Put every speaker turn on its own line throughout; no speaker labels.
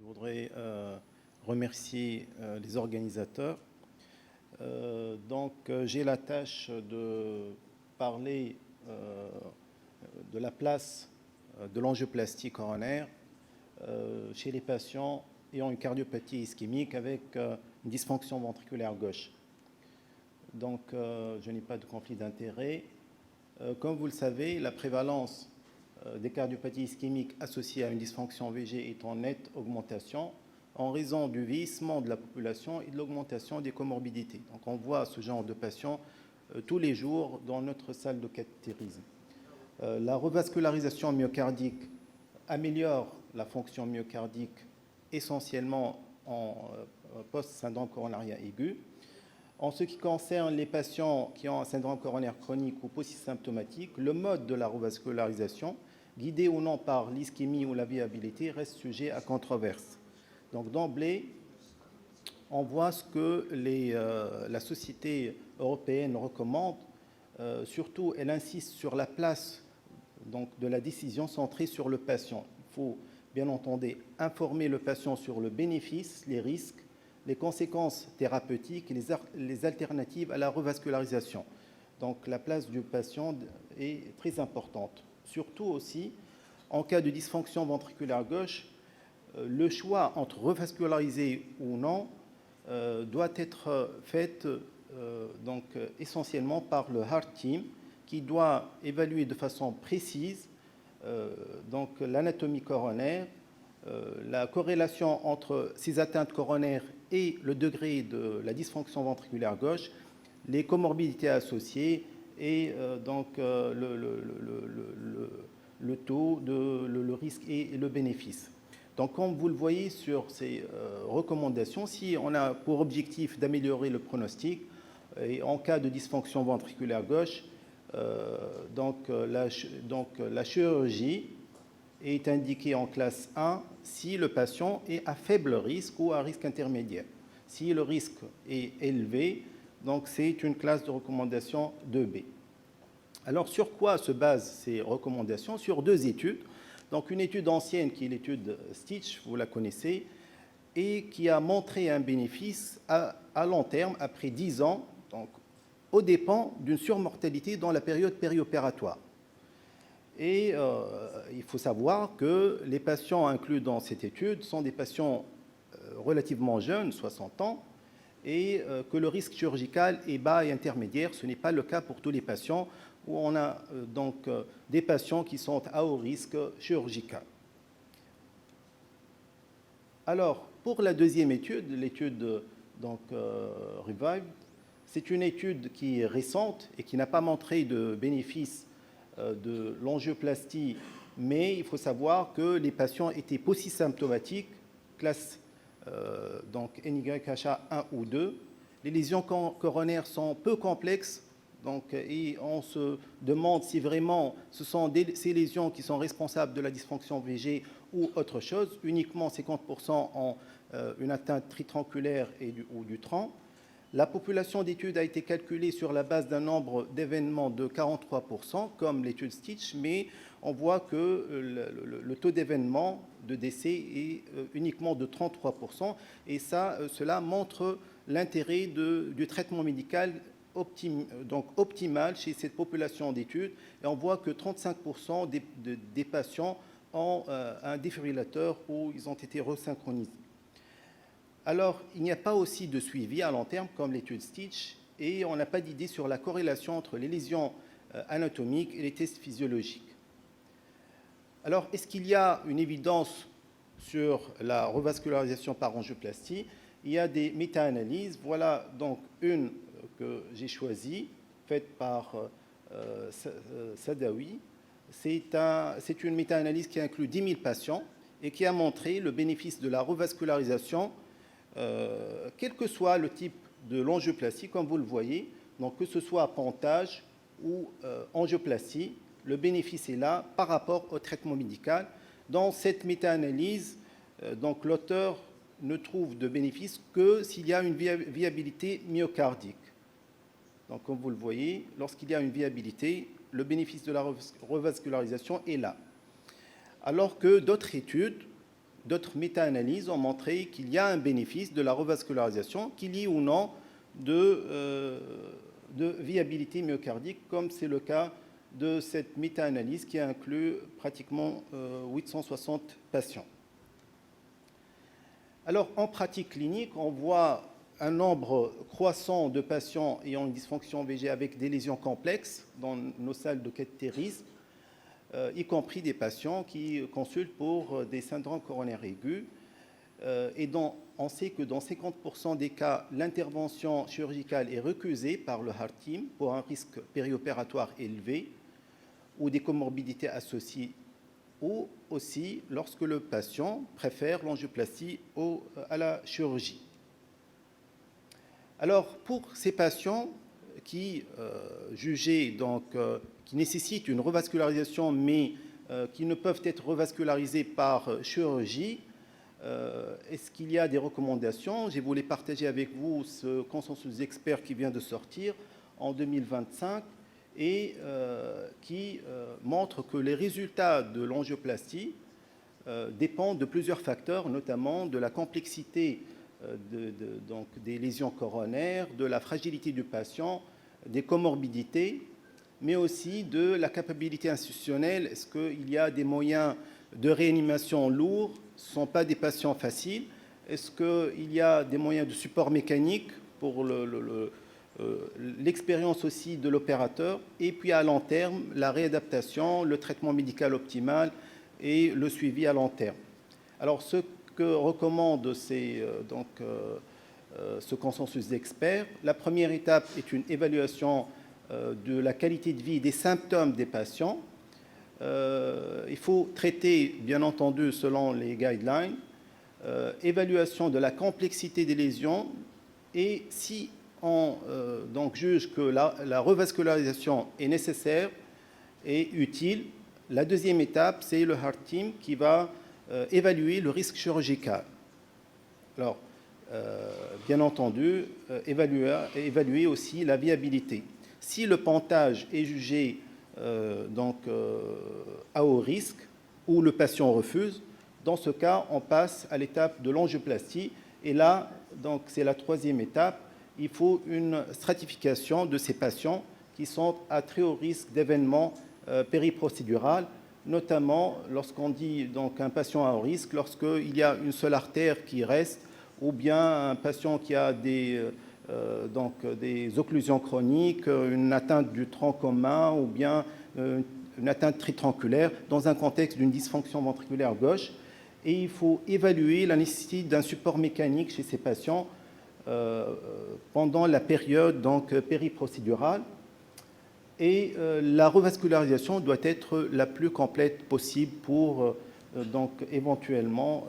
Je voudrais remercier les organisateurs. J'ai la tâche de parler de la place de l'angioplastie coronaire chez les patients ayant une cardiopathie ischémique avec une dysfonction ventriculaire gauche. Je n'ai pas de conflit d'intérêt. Comme vous le savez, la prévalence des cardiopathies ischémiques associées à une dysfonction VG est en nette augmentation en raison du vieillissement de la population et de l'augmentation des comorbidités. Donc on voit ce genre de patients tous les jours dans notre salle de cathétérisme. La revascularisation myocardique améliore la fonction myocardique essentiellement en post-syndrome coronarien aigu. En ce qui concerne les patients qui ont un syndrome coronaire chronique ou polysymptomatique, le mode de la revascularisation, guidé ou non par l'ischémie ou la viabilité, reste sujet à controverse. Donc d'emblée, on voit ce que la Société européenne recommande. Surtout, elle insiste sur la place de la décision centrée sur le patient. Il faut bien entendu informer le patient sur le bénéfice, les risques, les conséquences thérapeutiques et les alternatives à la revascularisation. Donc la place du patient est très importante. Surtout aussi, en cas de dysfonction ventriculaire gauche, le choix entre revasculariser ou non doit être fait essentiellement par le Heart Team qui doit évaluer de façon précise l'anatomie coronaire, la corrélation entre ces atteintes coronaires et le degré de la dysfonction ventriculaire gauche, les comorbidités associées et le taux, le risque et le bénéfice. Donc, comme vous le voyez sur ces recommandations, si on a pour objectif d'améliorer le pronostic, et en cas de dysfonction ventriculaire gauche, la chirurgie est indiquée en classe 1 si le patient est à faible risque ou à risque intermédiaire. Si le risque est élevé, donc c'est une classe de recommandation 2B. Alors, sur quoi se basent ces recommandations? Sur deux études. Donc, une étude ancienne qui est l'étude Stitch, vous la connaissez, et qui a montré un bénéfice à long terme, après 10 ans, donc, aux dépens d'une surmortalité dans la période périopératoire. Et il faut savoir que les patients inclus dans cette étude sont des patients relativement jeunes, 60 ans, et que le risque chirurgical est bas et intermédiaire. Ce n'est pas le cas pour tous les patients, où on a des patients qui sont à haut risque chirurgical. Alors, pour la deuxième étude, l'étude Revive, c'est une étude qui est récente et qui n'a pas montré de bénéfice de l'angioplastie, mais il faut savoir que les patients étaient polysymptomatiques, classe NYHA 1 ou 2. Les lésions coronaires sont peu complexes, et on se demande si vraiment ce sont ces lésions qui sont responsables de la dysfonction VG ou autre chose. Uniquement 50% ont une atteinte tritronculaire ou du tronc. La population d'études a été calculée sur la base d'un nombre d'événements de 43%, comme l'étude Stitch, mais on voit que le taux d'événement de décès est uniquement de 33%, et cela montre l'intérêt du traitement médical optimal chez cette population d'études, et on voit que 35% des patients ont un défibrillateur où ils ont été resynchronisés. Alors, il n'y a pas aussi de suivi à long terme comme l'étude Stitch, et on n'a pas d'idée sur la corrélation entre les lésions anatomiques et les tests physiologiques. Alors, est-ce qu'il y a une évidence sur la revascularisation par angioplastie? Il y a des méta-analyses. Voilà donc une que j'ai choisie, faite par Sadawi. C'est une méta-analyse qui inclut 10 000 patients et qui a montré le bénéfice de la revascularisation quel que soit le type de l'angioplastie, comme vous le voyez, donc que ce soit pontage ou angioplastie, le bénéfice est là par rapport au traitement médical. Dans cette méta-analyse, l'auteur ne trouve de bénéfice que s'il y a une viabilité myocardique. Donc, comme vous le voyez, lorsqu'il y a une viabilité, le bénéfice de la revascularisation est là. Alors que d'autres études d'autres méta-analyses ont montré qu'il y a un bénéfice de la revascularisation, qu'il y ait ou non de viabilité myocardique, comme c'est le cas de cette méta-analyse qui inclut pratiquement 860 patients. Alors, en pratique clinique, on voit un nombre croissant de patients ayant une dysfonction VG avec des lésions complexes dans nos salles de cathétérisme, y compris des patients qui consultent pour des syndromes coronaires aigus. Et dont on sait que dans 50% des cas, l'intervention chirurgicale est recusée par le Heart Team pour un risque périopératoire élevé ou des comorbidités associées, ou aussi lorsque le patient préfère l'angioplastie à la chirurgie. Alors, pour ces patients qui qui nécessitent une revascularisation, mais qui ne peuvent être revascularisés par chirurgie, est-ce qu'il y a des recommandations? Je voulais partager avec vous ce consensus d'experts qui vient de sortir en 2025 et qui montre que les résultats de l'angioplastie dépendent de plusieurs facteurs, notamment de la complexité donc des lésions coronaires, de la fragilité du patient, des comorbidités, mais aussi de la capacité institutionnelle. Est-ce qu'il y a des moyens de réanimation lourds? Ce ne sont pas des patients faciles. Est-ce qu'il y a des moyens de support mécanique pour l'expérience aussi de l'opérateur? Et puis à long terme, la réadaptation, le traitement médical optimal et le suivi à long terme. Alors, ce que recommande ce consensus d'experts, la première étape est une évaluation de la qualité de vie et des symptômes des patients. Il faut traiter, bien entendu, selon les guidelines, évaluation de la complexité des lésions, et si on juge que la revascularisation est nécessaire et utile, la deuxième étape, c'est le Heart Team qui va évaluer le risque chirurgical. Alors, bien entendu, évaluer aussi la viabilité. Si le pontage est jugé à haut risque ou le patient refuse, dans ce cas, on passe à l'étape de l'angioplastie. Et là, c'est la troisième étape. Il faut une stratification de ces patients qui sont à très haut risque d'événements périprocédural, notamment lorsqu'on dit un patient à haut risque, lorsqu'il y a une seule artère qui reste, ou bien un patient qui a des occlusions chroniques, une atteinte du tronc commun, ou bien une atteinte tritronculaire, dans un contexte d'une dysfonction ventriculaire gauche. Et il faut évaluer la nécessité d'un support mécanique chez ces patients pendant la période périprocédurale. Et la revascularisation doit être la plus complète possible pour éventuellement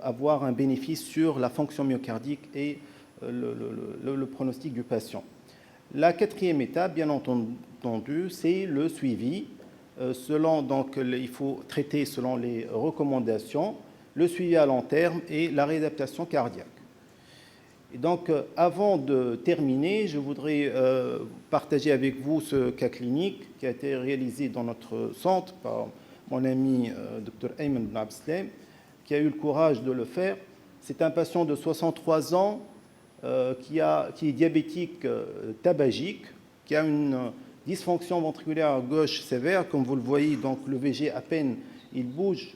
avoir un bénéfice sur la fonction myocardique et le pronostic du patient. La quatrième étape, bien entendu, c'est le suivi. Il faut traiter selon les recommandations, le suivi à long terme et la réadaptation cardiaque. Et donc, avant de terminer, je voudrais partager avec vous ce cas clinique qui a été réalisé dans notre centre par mon ami Dr Ayman Ben Abdeslam, qui a eu le courage de le faire. C'est un patient de 63 ans qui est diabétique tabagique, qui a une dysfonction ventriculaire gauche sévère. Comme vous le voyez, donc le VG à peine il bouge,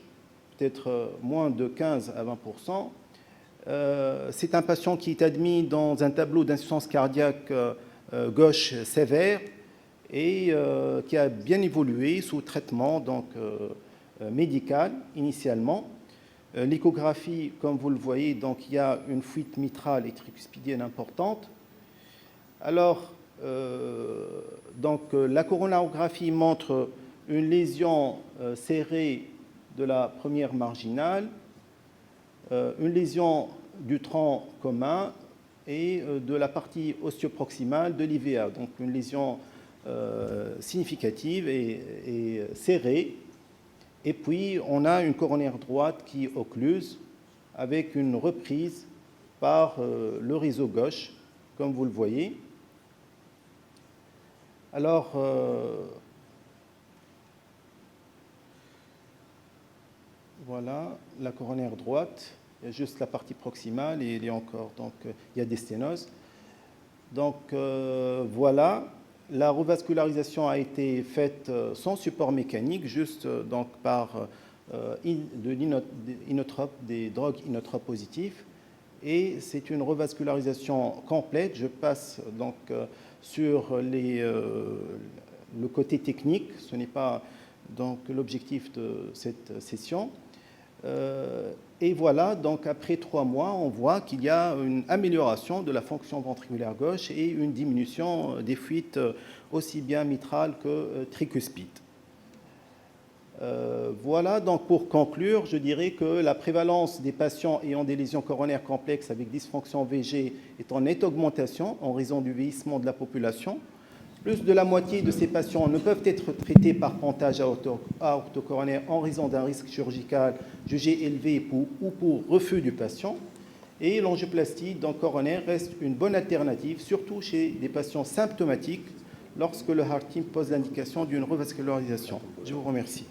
peut-être moins de 15 à 20%. C'est un patient qui est admis dans un tableau d'insuffisance cardiaque gauche sévère et qui a bien évolué sous traitement médical initialement. L'échographie, comme vous le voyez, donc il y a une fuite mitrale et tricuspidienne importante. Alors, la coronarographie montre une lésion serrée de la première marginale, une lésion du tronc commun et de la partie ostioproximale de l'IVA, donc une lésion significative et serrée. Et puis, on a une coronaire droite qui est occluse avec une reprise par le réseau gauche, comme vous le voyez. Alors, Voilà, la coronaire droite, il y a juste la partie proximale et il y a encore, donc il y a des sténoses. Donc voilà, la revascularisation a été faite sans support mécanique, juste donc par des drogues inotropes positives. Et c'est une revascularisation complète. Je passe donc sur le côté technique. Ce n'est pas donc l'objectif de cette session. Et voilà, donc après 3 mois, on voit qu'il y a une amélioration de la fonction ventriculaire gauche et une diminution des fuites aussi bien mitrales que tricuspides. Voilà, donc pour conclure, je dirais que la prévalence des patients ayant des lésions coronaires complexes avec dysfonction VG est en nette augmentation en raison du vieillissement de la population. Plus de la moitié de ces patients ne peuvent être traités par pontage aortocoronaire en raison d'un risque chirurgical jugé élevé ou pour refus du patient. Et l'angioplastie coronaire reste une bonne alternative, surtout chez des patients symptomatiques, lorsque le heart team pose l'indication d'une revascularisation. Je vous remercie.